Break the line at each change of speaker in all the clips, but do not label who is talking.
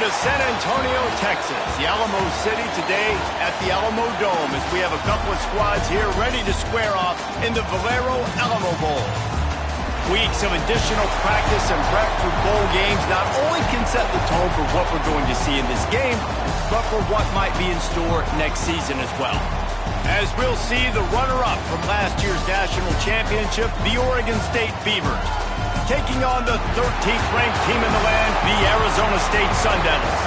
to San Antonio, Texas, the Alamo City today at the Alamo Dome as we have a couple of squads here ready to square off in the Valero Alamo Bowl. Weeks of additional practice and prep for bowl games not only can set the tone for what we're going to see in this game, but for what might be in store next season as well. As we'll see the runner-up from last year's national championship, the Oregon State Beavers, taking on the 13th ranked team in the land, the Arizona State Sun Devils.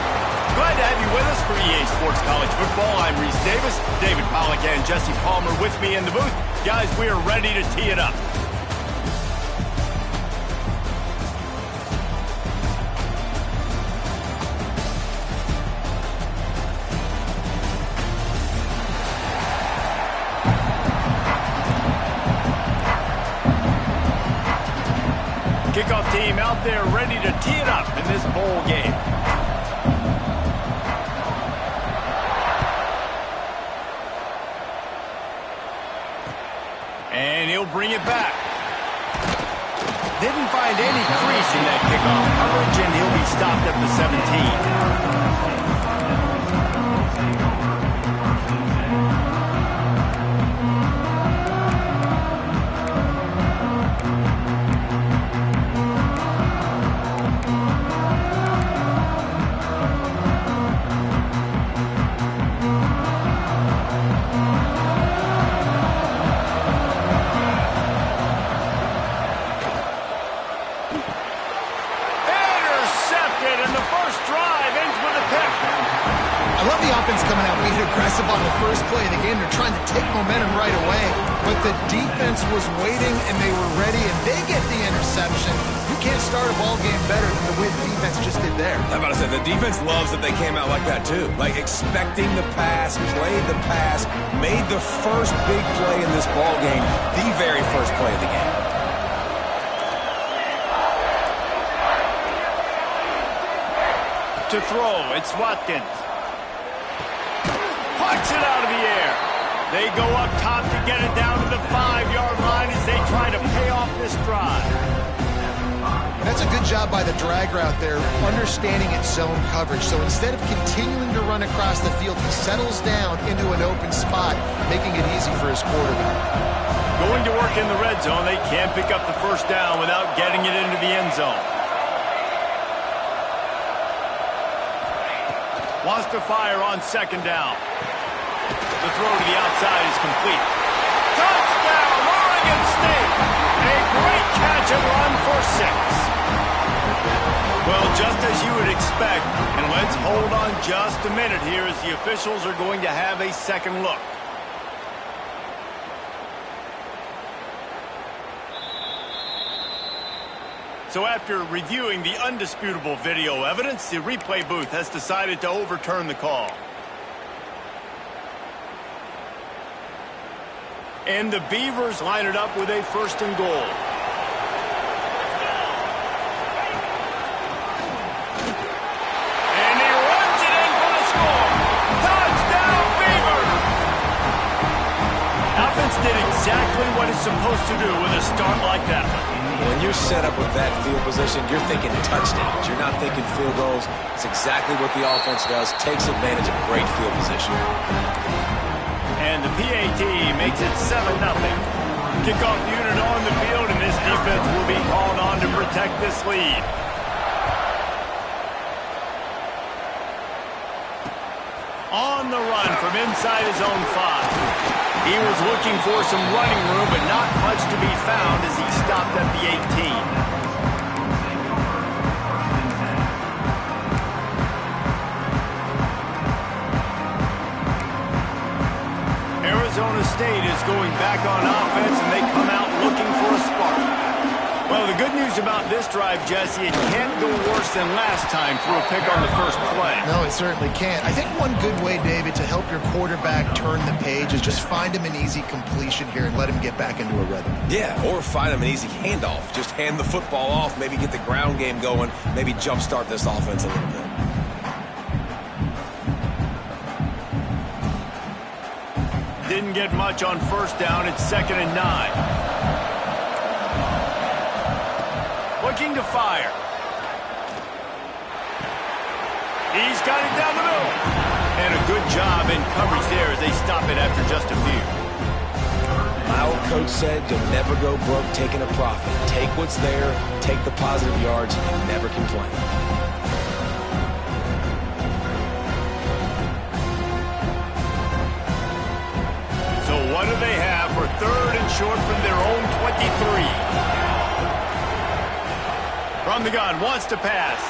Glad to have you with us for EA Sports College Football. I'm Reese Davis, David Pollack and Jesse Palmer with me in the booth. Guys, we are ready to tee it up. Kickoff team out there ready to tee it up in this bowl game. And he'll bring it back. Didn't find any crease in that kickoff coverage, and he'll be stopped at the 17.
Aggressive on the first play of the game. They're trying to take momentum right away, but the defense was waiting and they were ready, and they get the interception. You can't start a ball game better than the way the defense just did there.
I'm about to say, the defense loves that they came out like that too. Like expecting the pass, played the pass, made the first big play in this ball game, the very first play of the game.
To throw, it's Watkins. Pucks it out of the air. They go up top to get it down to the 5-yard line as they try to pay off this drive.
That's a good job by the drag route there, understanding its zone coverage. So instead of continuing to run across the field, he settles down into an open spot, making it easy for his quarterback.
Going to work in the red zone, they can't pick up the first down without getting it into the end zone. Wants to fire on second down. The throw to the outside is complete. Touchdown, Oregon State! A great catch and run for 6. Well, just as you would expect, and let's hold on just a minute here as the officials are going to have a second look. So after reviewing the undisputable video evidence, the replay booth has decided to overturn the call. And the Beavers line it up with a first and goal. And he runs it in for the score. Touchdown, Beavers! Offense did exactly what it's supposed to do with a start like that one.
When you're set up with that field position, you're thinking touchdowns. You're not thinking field goals. It's exactly what the offense does. Takes advantage of great field position.
And the PAT makes it 7-0. Kickoff unit on the field, and this defense will be called on to protect this lead. On the run from inside his own 5. He was looking for some running room, but not much to be found as he stopped at the 18. Arizona State is going back on offense, and they come out looking for a spark. Well, the good news about this drive, Jesse, it can't go worse than last time through a pick on the first play.
No, it certainly can't. I think one good way, David, to help your quarterback turn the page is just find him an easy completion here and let him get back into a rhythm.
Yeah, or find him an easy handoff. Just hand the football off, maybe get the ground game going, maybe jumpstart this offense a little bit.
Didn't get much on first down. It's 2nd and 9. Looking to fire. He's got it down the middle. And a good job in coverage there as they stop it after just a few.
My old coach said you'll never go broke taking a profit. Take what's there, take the positive yards, and never complain.
So what do they have for 3rd and short from their own 23? From the gun, wants to pass.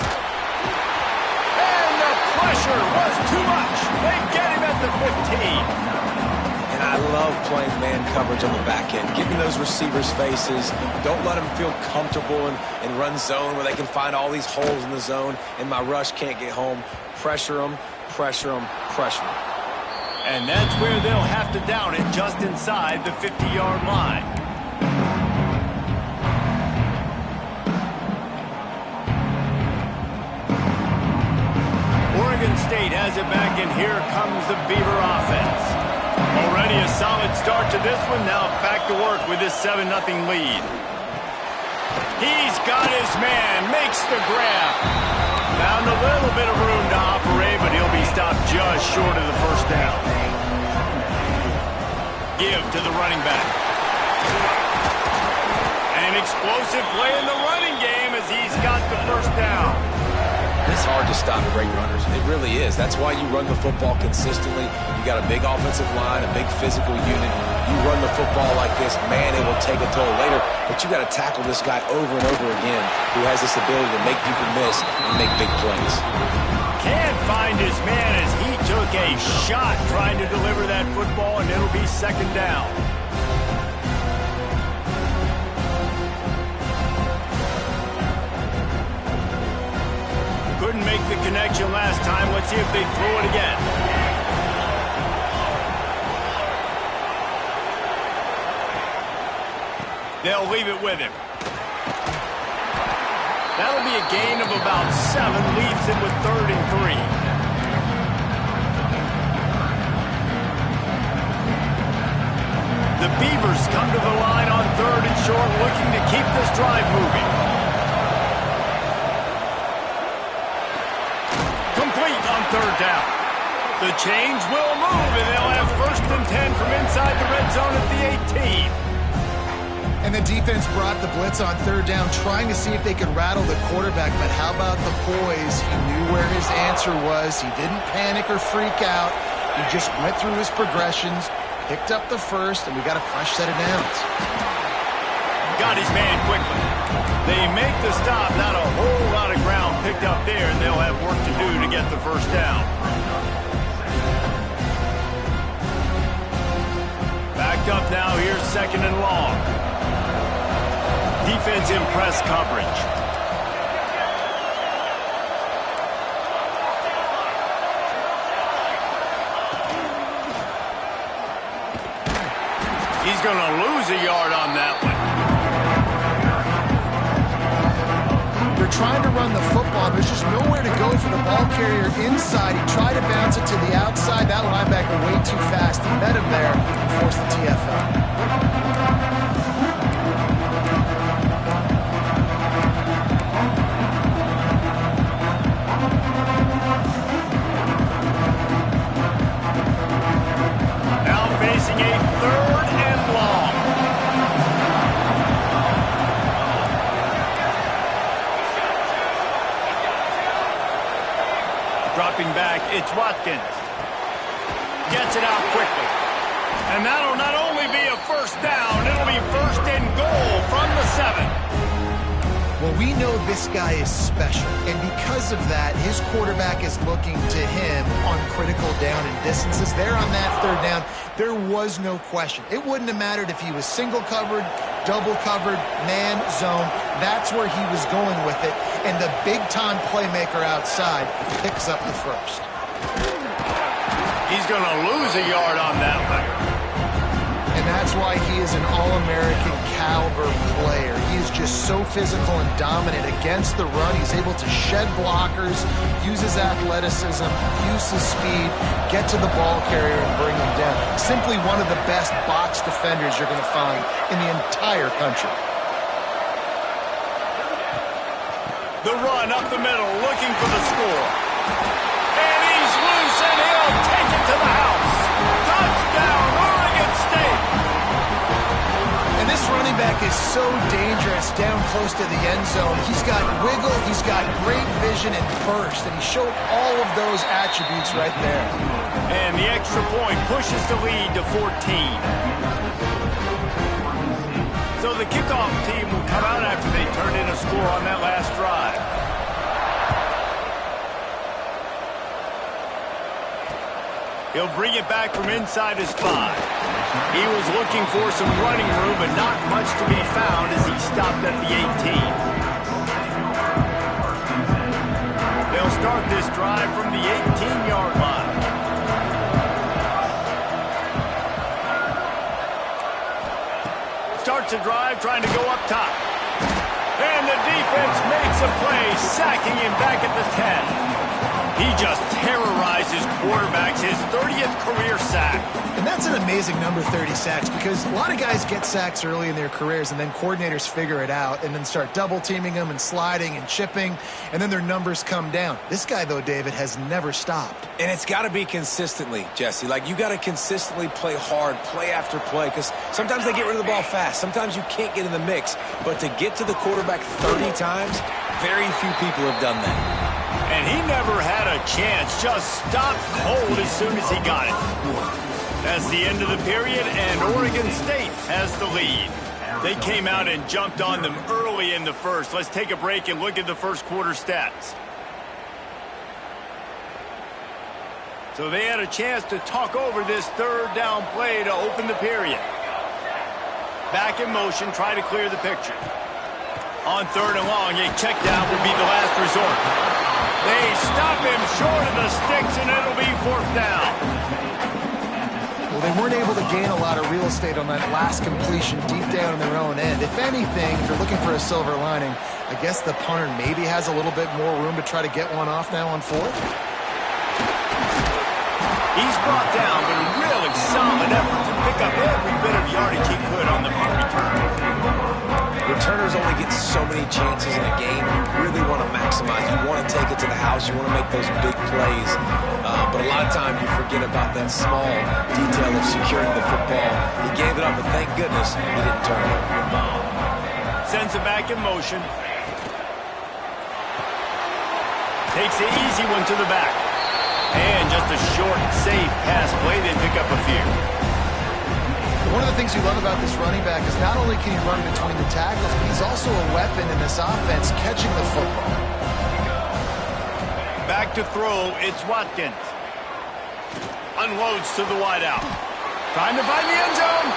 And the pressure was too much. They get him at the 15.
And I love playing man coverage on the back end, getting those receivers' faces. Don't let them feel comfortable in run zone where they can find all these holes in the zone and my rush can't get home. Pressure them, pressure them, pressure them.
And that's where they'll have to down it just inside the 50-yard line. Oregon State has it back, and here comes the Beaver offense. Already a solid start to this one. Now back to work with this 7-0 lead. He's got his man, makes the grab. Found a little bit of room to operate, but he'll be stopped just short of the first down. Give to the running back. An explosive play in the running game as he's got the first down.
It's hard to stop great runners. It really is. That's why you run the football consistently. You got a big offensive line, a big physical unit. You run the football like this, man, it will take a toll later. But you got to tackle this guy over and over again who has this ability to make people miss and make big plays.
Can't find his man as he took a shot trying to deliver that football, and it'll be 2nd down. Couldn't make the connection last time. Let's see if they throw it again. They'll leave it with him. That'll be a gain of about 7, leaves him with 3rd and 3. The Beavers come to the line on 3rd and short, looking to keep this drive moving. Complete on 3rd down. The change will move, and they'll have 1st and 10 from inside the red zone at the 18.
And the defense brought the blitz on 3rd down, trying to see if they could rattle the quarterback. But how about the poise? He knew where his answer was. He didn't panic or freak out. He just went through his progressions, picked up the first, and we got a fresh set of downs.
Got his man quickly. They make the stop. Not a whole lot of ground picked up there, and they'll have work to do to get the first down. Back up now. Here's 2nd and long. Defense in press coverage. He's going to lose a yard on that one.
They're trying to run the football. There's just nowhere to go for the ball carrier inside. He tried to bounce it to the outside. That linebacker way too fast. He met him there and forced the TFL.
Facing a 3rd and long. Dropping back, it's Watkins. Gets it out quickly. And that'll not only be a first down, it'll be 1st and goal from the 7.
Well, we know this guy is special, and because of that, his quarterback is looking to him on critical down and distances. There on that 3rd down, there was no question. It wouldn't have mattered if he was single covered, double covered, man, zone. That's where he was going with it, and the big-time playmaker outside picks up the first.
He's going to lose a yard on that one.
And that's why he is an All-American caliber player. He is just so physical and dominant against the run. He's able to shed blockers, use his athleticism, use his speed, get to the ball carrier and bring him down. Simply one of the best box defenders you're going to find in the entire country.
The run up the middle, looking for the score. And he's loose, and he'll take it to the house. Touchdown, Oregon State.
And this running back is so dangerous down close to the end zone. He's got wiggle, he's got great vision and burst, and he showed all of those attributes right there.
And the extra point pushes the lead to 14. So the kickoff team will come out after they turned in a score on that last drive. He'll bring it back from inside his 5. He was looking for some running room, but not much to be found as he stopped at the 18. They'll start this drive from the 18-yard line. Starts a drive trying to go up top. And the defense makes a play, sacking him back at the 10. He just terrorizes quarterbacks, his 30th career sack.
And that's an amazing number, 30 sacks, because a lot of guys get sacks early in their careers, and then coordinators figure it out and then start double-teaming them and sliding and chipping, and then their numbers come down. This guy, though, David, has never stopped.
And it's got to be consistently, Jesse. Like, you got to consistently play hard, play after play, because sometimes they get rid of the ball fast. Sometimes you can't get in the mix. But to get to the quarterback 30 times, very few people have done that.
And he never had a chance, just stopped cold as soon as he got it. That's the end of the period, and Oregon State has the lead. They came out and jumped on them early in the first. Let's take a break and look at the first quarter stats. So they had a chance to talk over this third down play to open the period. Back in motion, try to clear the picture. On third and long, a check down will be the last resort. They stop him short of the sticks, and it'll be fourth down.
Well, they weren't able to gain a lot of real estate on that last completion deep down in their own end. If anything, if you're looking for a silver lining, I guess the punter maybe has a little bit more room to try to get one off now on fourth.
He's brought down, but a really solid effort to pick up every bit of yardage he could on the punt return.
Returners only get so many chances in a game. You really want to maximize. You want to take it to the house. You want to make those big plays. But a lot of times you forget about that small detail of securing the football. He gave it up, but thank goodness he didn't turn it over.
Sends it back in motion. Takes the easy one to the back. And just a short, safe pass play. They pick up a few.
One of the things you love about this running back is not only can he run between the tackles, but he's also a weapon in this offense catching the football.
Back to throw, it's Watkins. Unloads to the wideout. Trying to find the end zone.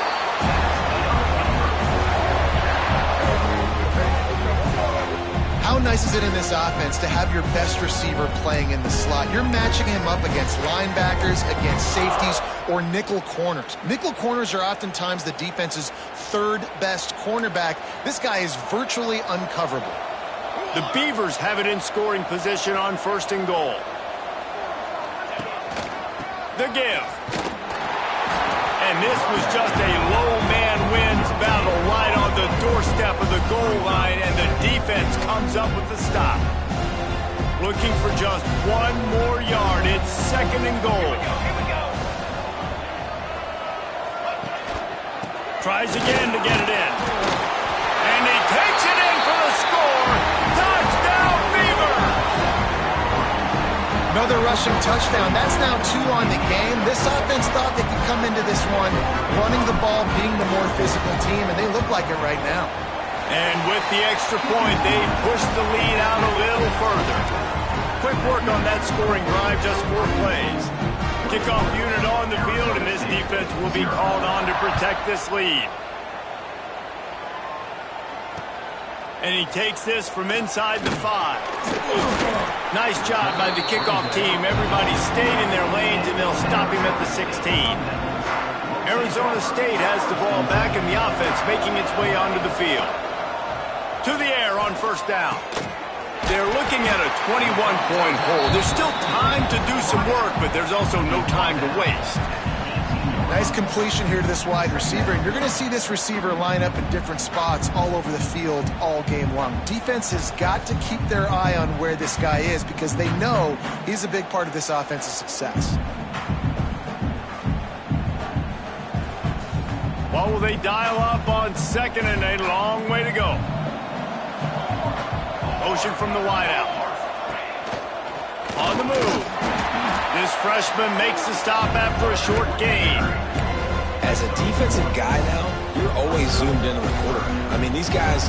How nice is it in this offense to have your best receiver playing in the slot? You're matching him up against linebackers, against safeties, or nickel corners. Nickel corners are oftentimes the defense's third best cornerback. This guy is virtually uncoverable.
The Beavers have it in scoring position on first and goal. The give. And this was just a low man wins battle right on the doorstep of the goal line, and the defense comes up with the stop. Looking for just one more yard. It's second and goal. Tries again to get it in. And he takes it in for the score. Touchdown, Beaver!
Another rushing touchdown. That's now 2 on the game. This offense thought they could come into this one running the ball, being the more physical team, and they look like it right now.
And with the extra point, they push the lead out a little further. Quick work on that scoring drive, just 4 plays. Kickoff unit on the field, and this defense will be called on to protect this lead. And he takes this from inside the 5. Nice job by the kickoff team. Everybody stayed in their lanes, and they'll stop him at the 16. Arizona State has the ball back, and the offense making its way onto the field. To the air on first down. They're looking at a 21-point hole. There's still time to do some work, but there's also no time to waste.
Nice completion here to this wide receiver, and you're going to see this receiver line up in different spots all over the field all game long. Defense has got to keep their eye on where this guy is because they know he's a big part of this offense's success.
What will they dial up on second and a long way to go? Motion from the wideout. On the move. This freshman makes the stop after a short gain.
As a defensive guy now, you're always zoomed in on the quarterback. I mean, these guys,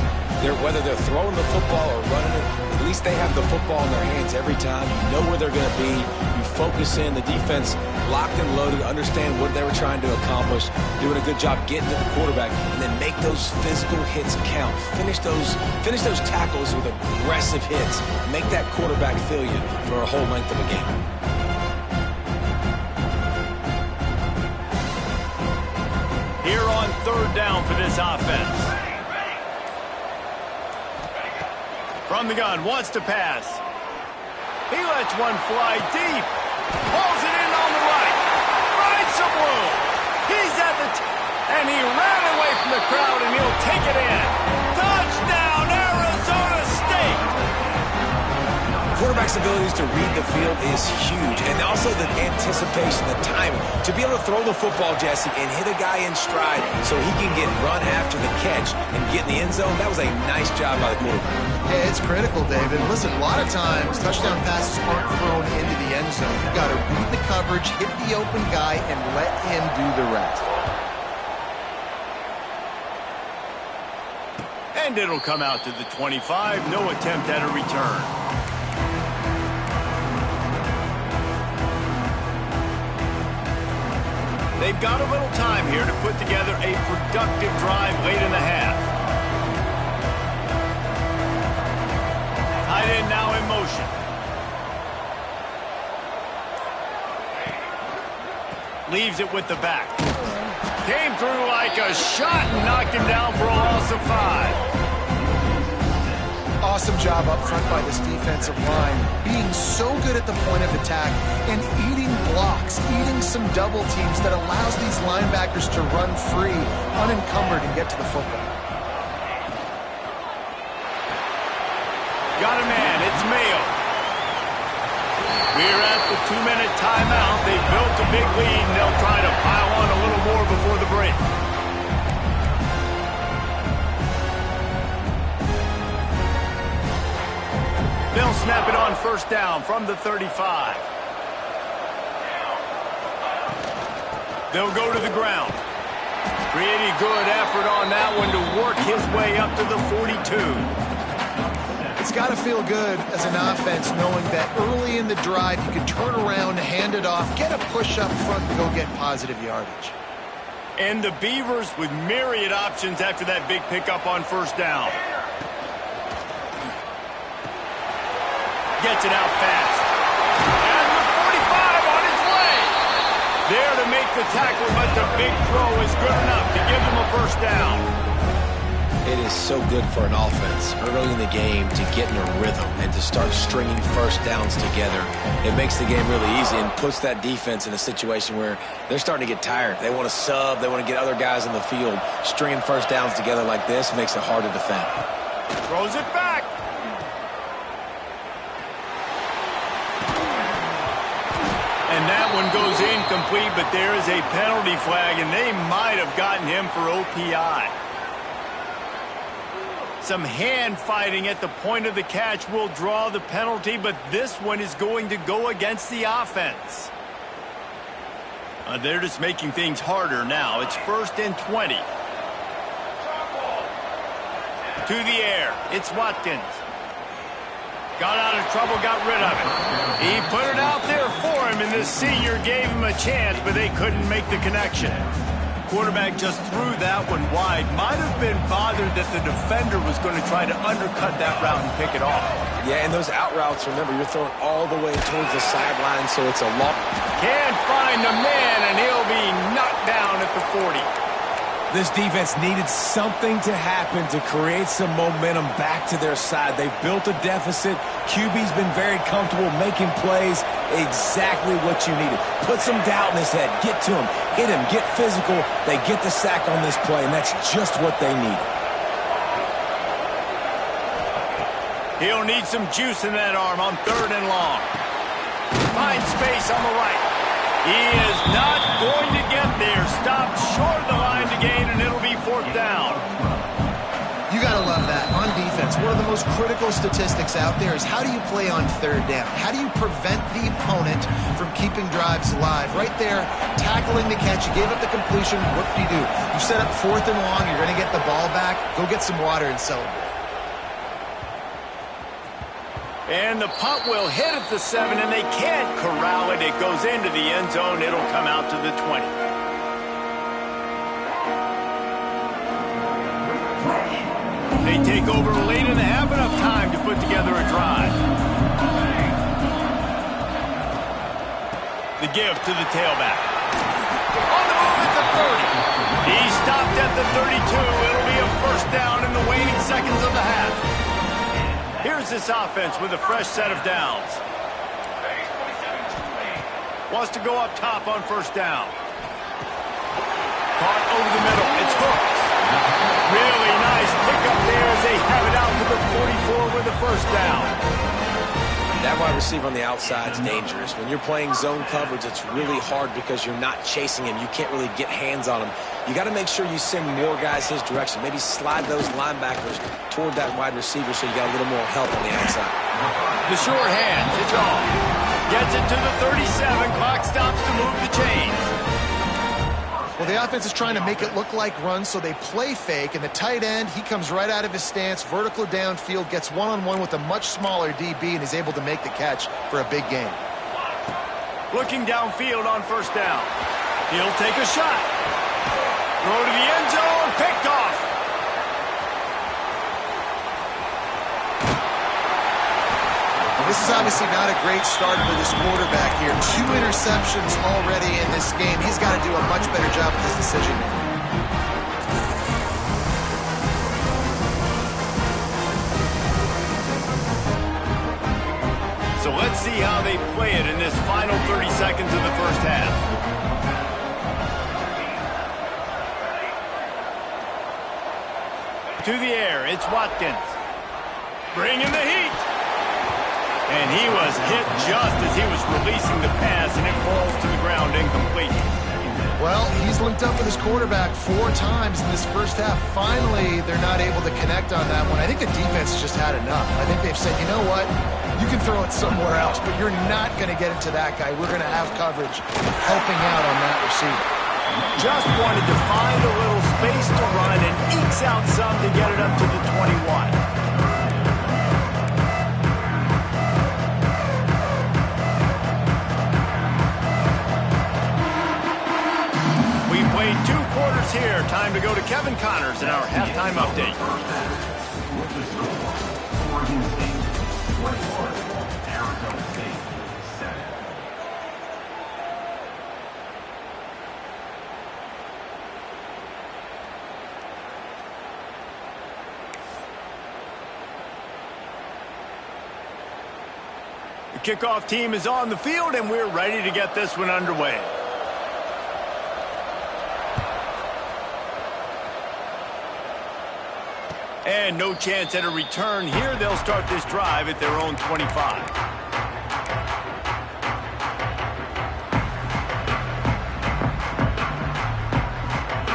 whether they're throwing the football or running it, at least they have the football in their hands every time. You know where they're going to be. You focus in. The defense locked and loaded, understand what they were trying to accomplish, doing a good job getting to the quarterback, and then make those physical hits count. Finish those tackles with aggressive hits. Make that quarterback feel you for a whole length of a game.
Here on third down for this offense. From the gun, wants to pass. He lets one fly deep. Pulls it in on the right. Finds some room. He's at the and he ran away from the crowd, and he'll take it in. Touchdown, Arizona State!
Quarterback's abilities to read the field is huge, and also the anticipation, the timing. To be able to throw the football, Jesse, and hit a guy in stride so he can get run after the catch and get in the end zone, that was a nice job by the quarterback.
Yeah, it's critical, David. Listen, a lot of times touchdown passes aren't thrown into the end zone. You've got to read the coverage, hit the open guy, and let him do the rest.
And it'll come out to the 25. No attempt at a return. They've got a little time here to put together a productive drive late in the half. Tight end now in motion. Leaves it with the back. Came through like a shot and knocked him down for a loss of 5.
Awesome job up front by this defensive line, being so good at the point of attack and eating blocks, eating some double teams that allows these linebackers to run free, unencumbered, and get to the football.
Got a man, it's Mayo. We're at the 2-minute timeout. They built a big lead, and they'll try to pile on a little more before the break. They'll snap it on first down from the 35. They'll go to the ground. Pretty good effort on that one to work his way up to the 42.
It's got to feel good as an offense knowing that early in the drive you can turn around, hand it off, get a push up front, and go get positive yardage.
And the Beavers with myriad options after that big pickup on first down. Gets it out fast. And the 45 on his way. There to make the tackle, but the big throw is good enough to give them a first down.
It is so good for an offense early in the game to get in a rhythm and to start stringing first downs together. It makes the game really easy and puts that defense in a situation where they're starting to get tired. They want to sub. They want to get other guys in the field. Stringing first downs together like this makes it hard to defend.
Throws it back. And that one goes incomplete, but there is a penalty flag, and they might have gotten him for OPI. Some hand fighting at the point of the catch will draw the penalty, but this one is going to go against the offense. They're just making things harder now. It's 1st and 20. To the air. It's Watkins. Got out of trouble, got rid of it. He put it out there for him, and the senior gave him a chance, but they couldn't make the connection. Quarterback just threw that one wide. Might have been bothered that the defender was going to try to undercut that route and pick it off.
Yeah, and those out routes, remember, you're throwing all the way towards the sideline, so it's a long.
Can't find a man, and he'll be knocked down at the 40.
This defense needed something to happen to create some momentum back to their side. They've built a deficit. QB's been very comfortable making plays. Exactly what you needed. Put some doubt in his head. Get to him. Hit him. Get physical. They get the sack on this play, and that's just what they needed.
He'll need some juice in that arm on 3rd and long. Finds space on the right. He is not going to get there. Stopped short of the line to gain, and it'll be 4th down.
You got to love that. On defense, one of the most critical statistics out there is how do you play on 3rd down? How do you prevent the opponent from keeping drives alive? Right there, tackling the catch. You gave up the completion. What do? You set up 4th and long. You're going to get the ball back. Go get some water and celebrate.
And the punt will hit at the 7, and they can't corral it. It goes into the end zone. It'll come out to the 20. They take over late in the half, enough time to put together a drive. The give to the tailback. On the move at the 30. He stopped at the 32. It'll be a 1st down in the waning seconds of the half. Here's this offense with a fresh set of downs. Wants to go up top on 1st down. Caught over the middle. It's hooked. Really nice pickup there as they have it out to the 44 with a 1st down.
That wide receiver on the outside is dangerous. When you're playing zone coverage, it's really hard because you're not chasing him. You can't really get hands on him. You got to make sure you send more guys his direction. Maybe slide those linebackers toward that wide receiver so you got a little more help on the outside.
The sure hand, it's off. Gets it to the 37. Clock stops to move the chains.
Well, the offense is trying to make it look like runs, so they play fake, and the tight end, he comes right out of his stance, vertical downfield, gets one-on-one with a much smaller DB, and is able to make the catch for a big gain.
Looking downfield on 1st down. He'll take a shot. Throw to the end zone, picked off.
This is obviously not a great start for this quarterback here. 2 interceptions already in this game. He's got to do a much better job with his decision making.
So let's see how they play it in this final 30 seconds of the 1st half. To the air, it's Watkins. Bringing the heat. And he was hit just as he was releasing the pass, and it falls to the ground incomplete.
Well, he's linked up with his quarterback 4 times in this 1st half. Finally, they're not able to connect on that one. I think the defense just had enough. I think they've said, you know what? You can throw it somewhere else, but you're not going to get it to that guy. We're going to have coverage helping out on that receiver.
Just wanted to find a little space to run and ekes out some to get it up to the 21. Played 2 quarters here. Time to go to Kevin Connors in our halftime update. The kickoff team is on the field, and we're ready to get this one underway. And no chance at a return here. They'll start this drive at their own 25.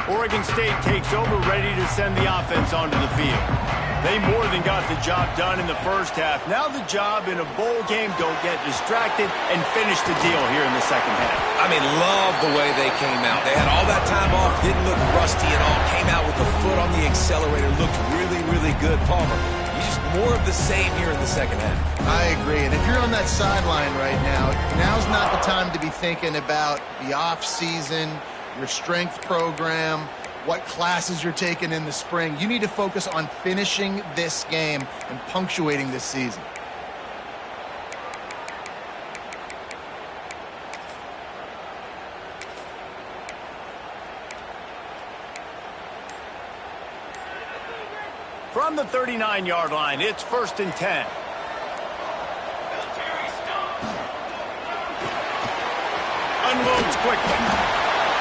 Oregon State takes over, ready to send the offense onto the field. They more than got the job done in the 1st half. Now the job in a bowl game, don't get distracted and finish the deal here in the 2nd half.
I mean, love the way they came out. They had all that time off, didn't look rusty at all, came out with the foot on the accelerator, looked really, really good. Palmer, just more of the same here in the 2nd half.
I agree, and if you're on that sideline right now, now's not the time to be thinking about the off-season, your strength program, what classes you're taking in the spring. You need to focus on finishing this game and punctuating this season.
From the 39-yard line, it's 1st and 10. Unloads quickly.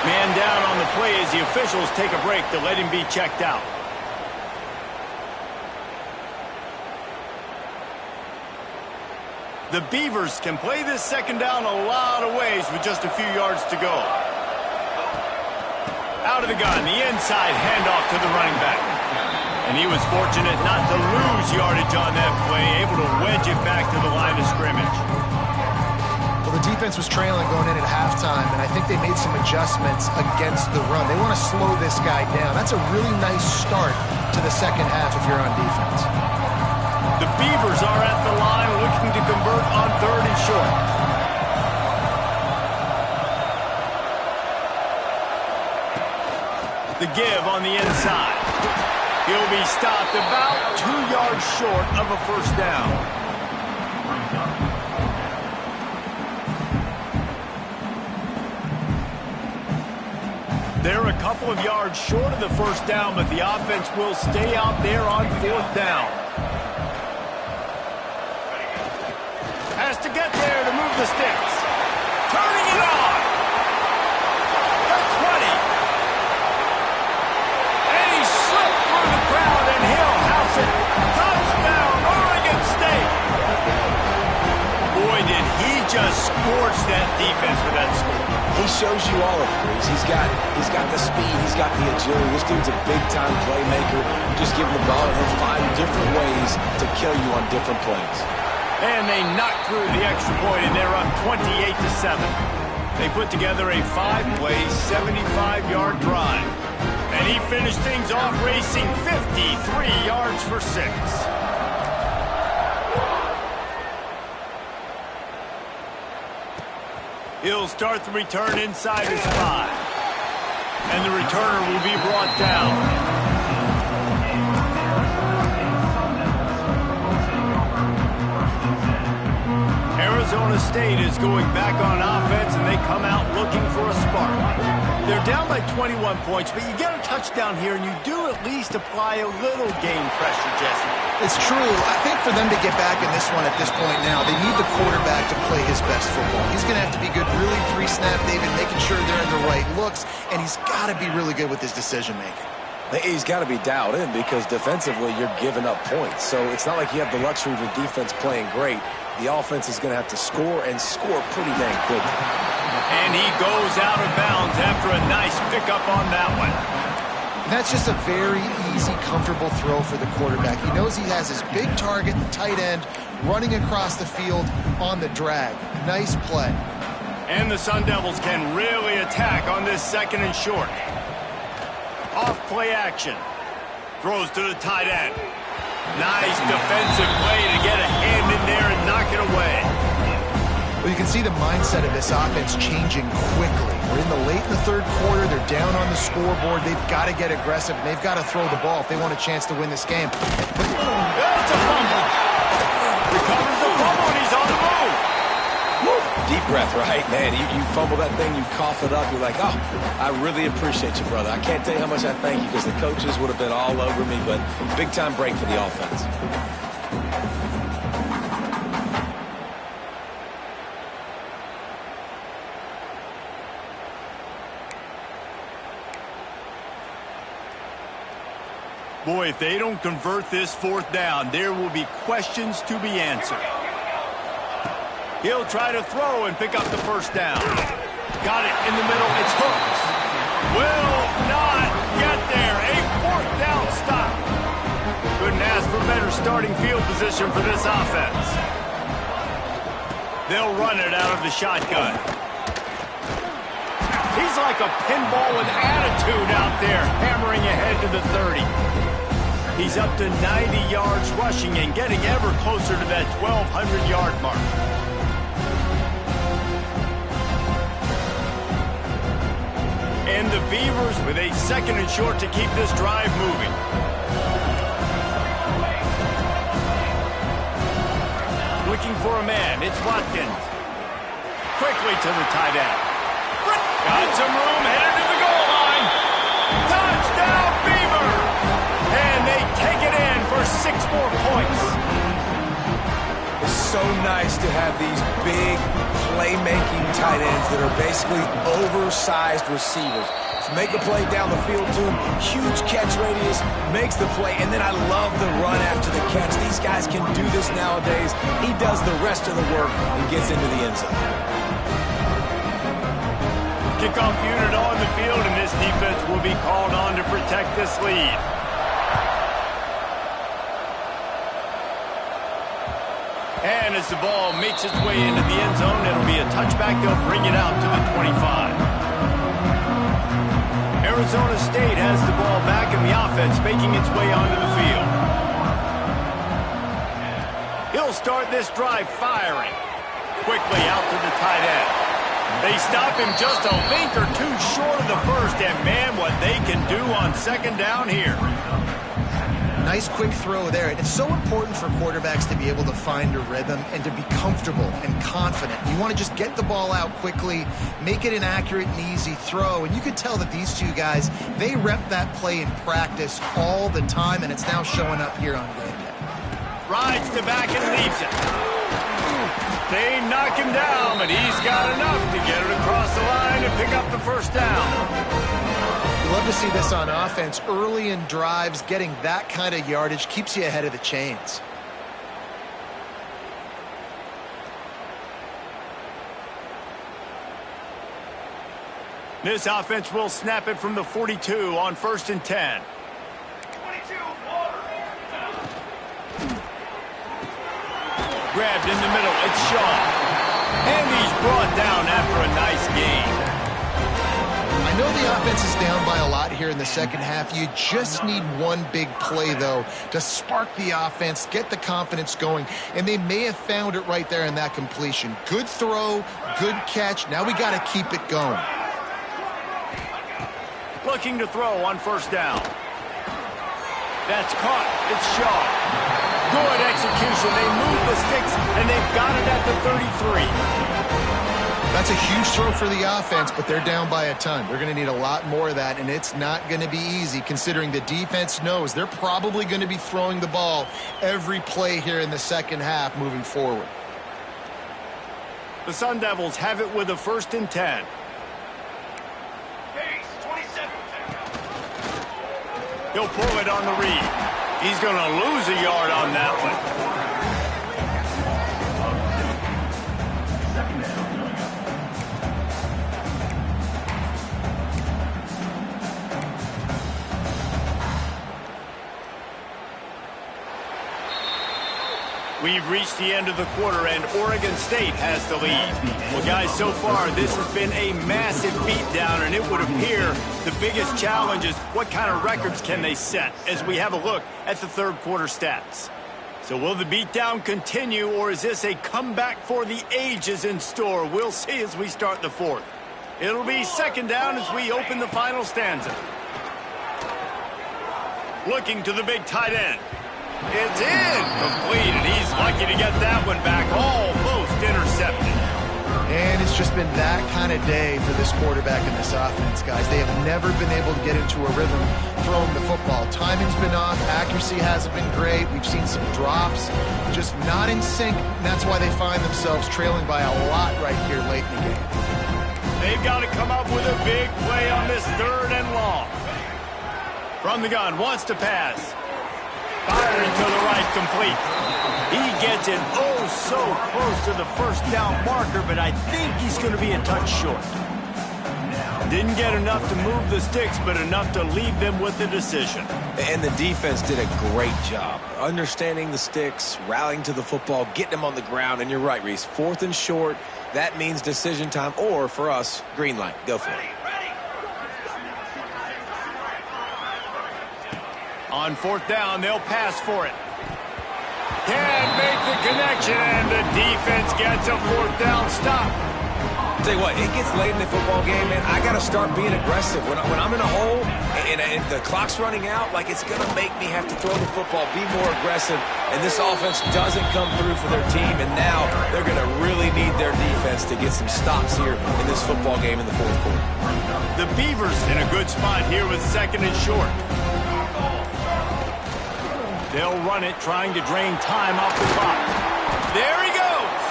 Man down on the play as the officials take a break to let him be checked out. The Beavers can play this second down a lot of ways with just a few yards to go. Out of the gun, the inside handoff to the running back. And he was fortunate not to lose yardage on that play, able to wedge it back to the line of scrimmage.
Well, the defense was trailing going in at halftime, and I think they made some adjustments against the run. They want to slow this guy down. That's a really nice start to the second half if you're on defense.
The Beavers are at the line looking to convert on 3rd and short. The give on the inside. He'll be stopped about 2 yards short of a first down. They're a couple of yards short of the first down, but the offense will stay out there on 4th down. Has to get there to move the sticks. Turning it on. The 20. And he slipped through the crowd, and he'll house it. Touchdown, Oregon State. Boy, did he just scorch that defense for that score.
He shows you all of it. He's got the speed. He's got the agility. This dude's a big-time playmaker. You just give him the ball, and he'll find different ways to kill you on different plays.
And they knocked through the extra point, and they're up 28-7. They put together a 5-play, 75-yard drive. And he finished things off racing 53 yards for 6. He'll start the return inside his 5. And the returner will be brought down. Arizona State is going back on offense, and they come out looking for a spark. They're down by 21 points, but you get a touchdown here, and you do at least apply a little game pressure, Jesse.
It's true. I think for them to get back in this one at this point now, they need the quarterback to play his best football. He's going to have to be good really pre-snap, David, making sure they're in the right looks, and he's got to be really good with his decision-making.
He's got to be dialed in because defensively you're giving up points. So it's not like you have the luxury of the defense playing great. The offense is going to have to score and score pretty dang quickly.
And he goes out of bounds after a nice pickup on that one.
That's just a very easy, comfortable throw for the quarterback. He knows he has his big target, the tight end, running across the field on the drag. Nice play.
And the Sun Devils can really attack on this 2nd and short. Off play action. Throws to the tight end. Nice defensive play to get a hand in there and knock it away.
Well, you can see the mindset of this offense changing quickly. We're in the late in the 3rd quarter. They're down on the scoreboard. They've got to get aggressive, and they've got to throw the ball if they want a chance to win this game.
It's a fumble. Recovers the fumble, and he's on the move.
Deep breath, right? Man, you fumble that thing, you cough it up, you're like, oh, I really appreciate you, brother. I can't tell you how much I thank you because the coaches would have been all over me, but big-time break for the offense.
Boy, if they don't convert this 4th down, there will be questions to be answered. He'll try to throw and pick up the first down. Got it in the middle. It's hooked. Will not get there. A 4th down stop. Couldn't ask for better starting field position for this offense. They'll run it out of the shotgun. He's like a pinball with attitude out there, hammering ahead to the 30. He's up to 90 yards rushing and getting ever closer to that 1,200-yard mark. And the Beavers with a 2nd and short to keep this drive moving. Looking for a man. It's Watkins. Quickly to the tight end. Got some room, headed to the goal line. Touchdown, Beavers! And they take it in for 6 more points.
It's so nice to have these big playmaking tight ends that are basically oversized receivers. So make a play down the field to him, huge catch radius, makes the play, and then I love the run after the catch. These guys can do this nowadays. He does the rest of the work and gets into the end zone.
Kickoff unit on the field, and this defense will be called on to protect this lead. And as the ball makes its way into the end zone, it'll be a touchback. They'll bring it out to the 25. Arizona State has the ball back, and the offense making its way onto the field. He'll start this drive firing. Quickly out to the tight end. They stop him just a link or two short of the first, and man, what they can do on second down here.
Nice quick throw there. And it's so important for quarterbacks to be able to find a rhythm and to be comfortable and confident. You want to just get the ball out quickly, make it an accurate and easy throw. And you could tell that these two guys, they rep that play in practice all the time, and it's now showing up here on game day.
Rides the back and leaves it. They knock him down, but he's got enough to get it across the line and pick up the first down.
Love to see this on offense. Early in drives, getting that kind of yardage keeps you ahead of the chains.
This offense will snap it from the 42 on 1st and 10. Grabbed in the middle, it's Shaw. And he's brought down after a nice gain.
I know the offense is down by a lot here in the second half. You just need one big play, though, to spark the offense, get the confidence going, and they may have found it right there in that completion. Good throw, good catch. Now we got to keep it going.
Looking to throw on 1st down. That's caught. It's Shaw. Good execution. They move the sticks, and they've got it at the 33.
That's a huge throw for the offense, but they're down by a ton. They're going to need a lot more of that, and it's not going to be easy considering the defense knows they're probably going to be throwing the ball every play here in the second half moving forward.
The Sun Devils have it with a 1st and 10. He'll pull it on the read. He's going to lose a yard on that one. We've reached the end of the quarter, and Oregon State has the lead. Well, guys, so far, this has been a massive beatdown, and it would appear the biggest challenge is what kind of records can they set as we have a look at the third quarter stats. So will the beatdown continue, or is this a comeback for the ages in store? We'll see as we start the fourth. It'll be 2nd down as we open the final stanza. Looking to the big tight end. It's in. Complete, and he's lucky to get that one back. Almost intercepted.
And it's just been that kind of day for this quarterback and this offense, guys. They have never been able to get into a rhythm throwing the football. Timing's been off. Accuracy hasn't been great. We've seen some drops. Just not in sync, and that's why they find themselves trailing by a lot right here late in the game.
They've got to come up with a big play on this 3rd and long. From the gun, wants to pass. Firing to the right, complete. He gets it so close to the 1st down marker, but I think he's going to be a touch short. Didn't get enough to move the sticks, but enough to leave them with the decision.
And the defense did a great job understanding the sticks, rallying to the football, getting them on the ground. And you're right, Reese, 4th and short, that means decision time, or for us, green light. Go for it.
On 4th down, they'll pass for it. Can't make the connection, and the defense gets a 4th down stop.
Tell you what, it gets late in the football game, man. I got to start being aggressive. When I'm in a hole and the clock's running out, like, it's going to make me have to throw the football, be more aggressive, and this offense doesn't come through for their team, and now they're going to really need their defense to get some stops here in this football game in the 4th quarter.
The Beavers in a good spot here with 2nd and short. They'll run it, trying to drain time off the clock. There he goes.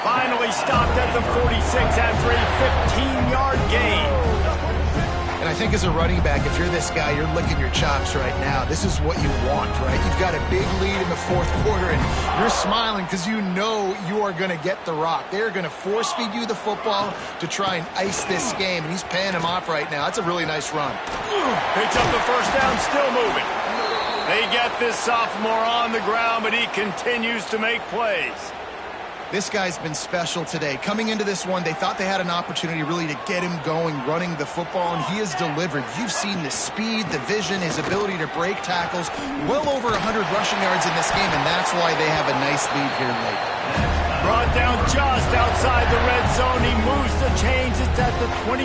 Finally stopped at the 46 after a 15-yard gain.
And I think as a running back, if you're this guy, you're licking your chops right now. This is what you want, right? You've got a big lead in the fourth quarter, and you're smiling because you know you are going to get the rock. They're going to force-feed you the football to try and ice this game, and he's paying him off right now. That's a really nice run.
Picks up the first down, still moving. They get this sophomore on the ground, but he continues to make plays.
This guy's been special today. Coming into this one, they thought they had an opportunity really to get him going, running the football, and he has delivered. You've seen the speed, the vision, his ability to break tackles. Well over 100 rushing yards in this game, and that's why they have a nice lead here late.
Brought down just outside the red zone. He moves the chains. It's at the 22.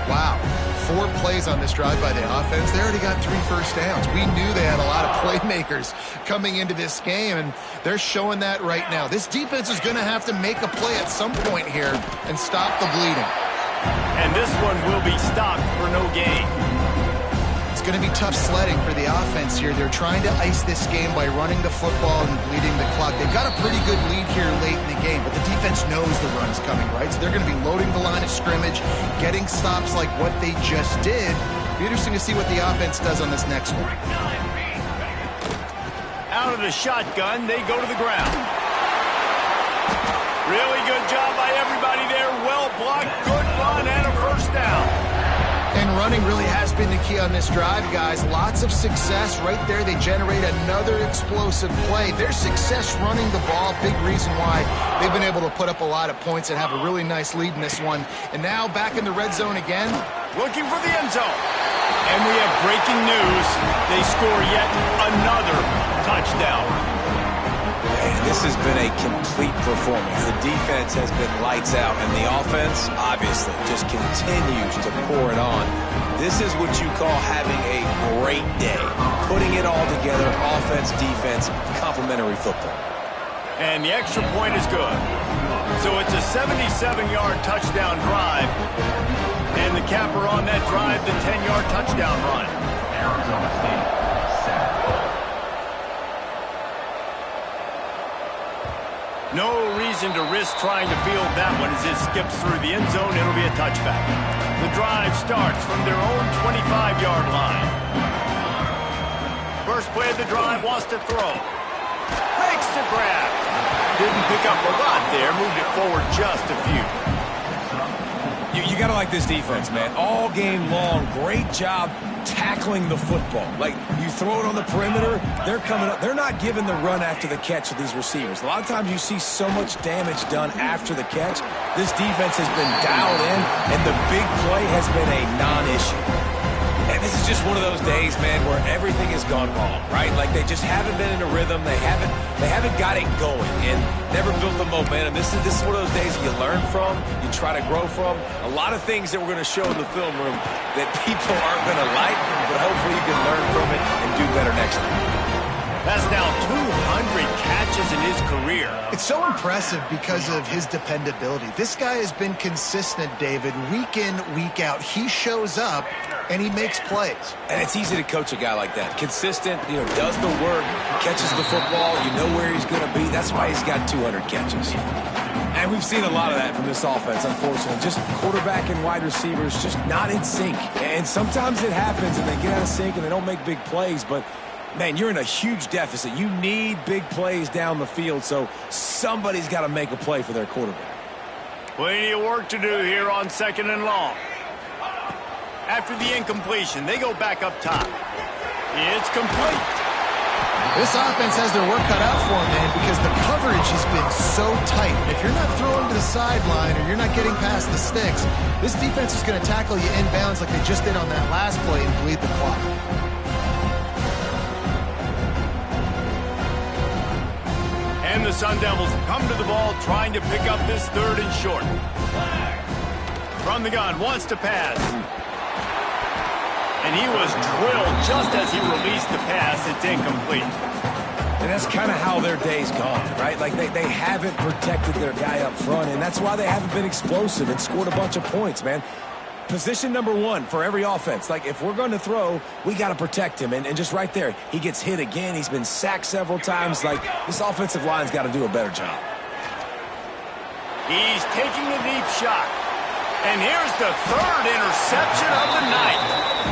Wow. 4 plays on this drive by the offense. They already got 3 first downs. We knew they had a lot of playmakers coming into this game, and they're showing that right now. This defense is going to have to make a play at some point here and stop the bleeding.
And this one will be stopped for no gain.
It's going to be tough sledding for the offense here. They're trying to ice this game by running the football and bleeding the clock. They've got a pretty good lead here late in the game, but the defense knows the run's coming, right? So they're going to be loading the line of scrimmage, getting stops like what they just did. Be interesting to see what the offense does on this next one.
Out of the shotgun, they go to the ground. Really good job by everybody there. Well blocked, good run, and a first down.
And running really has been the key on this drive, guys. Lots of success right there. They generate another explosive play. Their success running the ball, big reason why they've been able to put up a lot of points and have a really nice lead in this one. And now back in the red zone again.
Looking for the end zone. And we have breaking news. They score yet another touchdown.
Man, this has been a complete performance. The defense has been lights out, and the offense, obviously, just continues to pour it on. This is what you call having a great day. Putting it all together, offense, defense, complementary football.
And the extra point is good. So it's a 77-yard touchdown drive. And the capper on that drive, the 10-yard touchdown run. Arizona State. No reason to risk trying to field that one as it skips through the end zone. It'll be a touchback. The drive starts from their own 25-yard line. First play of the drive, wants to throw. Makes the grab. Didn't pick up a lot there. Moved it forward just a few.
You got to like this defense, man. All game long, great job tackling the football. Like, you throw it on the perimeter, they're coming up. They're not giving the run after the catch of these receivers. A lot of times you see so much damage done after the catch. This defense has been dialed in, and the big play has been a non-issue. And this is just one of those days, man, where everything has gone wrong, right? Like, they just haven't been in a rhythm. They haven't got it going and never built the momentum. This is one of those days you learn from, you try to grow from. A lot of things that we're going to show in the film room that people aren't going to like, but hopefully you can learn from it and do better next time.
That's now 200 catches in his career.
It's so impressive because of his dependability. This guy has been consistent, David, week in, week out. He shows up, and he makes plays.
And it's easy to coach a guy like that. Consistent, does the work, catches the football, you know where he's going to be. That's why he's got 200 catches. And we've seen a lot of that from this offense, unfortunately. Just quarterback and wide receivers just not in sync. And sometimes it happens, and they get out of sync, and they don't make big plays, but man, you're in a huge deficit. You need big plays down the field, so somebody's got to make a play for their quarterback.
Plenty of work to do here on 2nd and long. After the incompletion, they go back up top. It's complete.
This offense has their work cut out for them, man, because the coverage has been so tight. If you're not throwing to the sideline or you're not getting past the sticks, this defense is going to tackle you inbounds like they just did on that last play and bleed the clock.
And the Sun Devils come to the ball trying to pick up this 3rd and short. From the gun, wants to pass. And he was drilled just as he released the pass. It's incomplete.
And that's kind of how their day's gone, right? Like, they haven't protected their guy up front, and that's why they haven't been explosive and scored a bunch of points, man. Position number one for every offense. Like, if we're going to throw, we got to protect him. And just right there, he gets hit again. He's been sacked several times. Like, this offensive line's got to do a better job.
He's taking a deep shot. And here's the third interception of the night.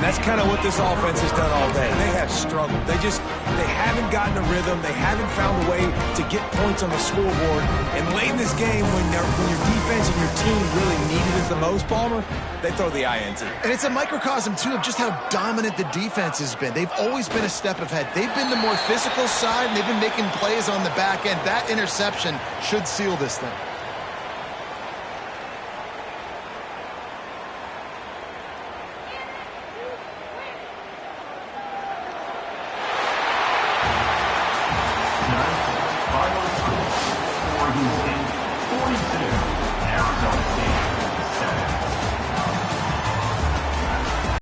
And that's kind of what this offense has done all day. They have struggled. They haven't gotten a rhythm. They haven't found a way to get points on the scoreboard. And late in this game, when your defense and your team really needed it the most, Palmer, they throw the INT.
And it's a microcosm, too, of just how dominant the defense has been. They've always been a step ahead. They've been the more physical side, and they've been making plays on the back end. That interception should seal this thing.
Arizona.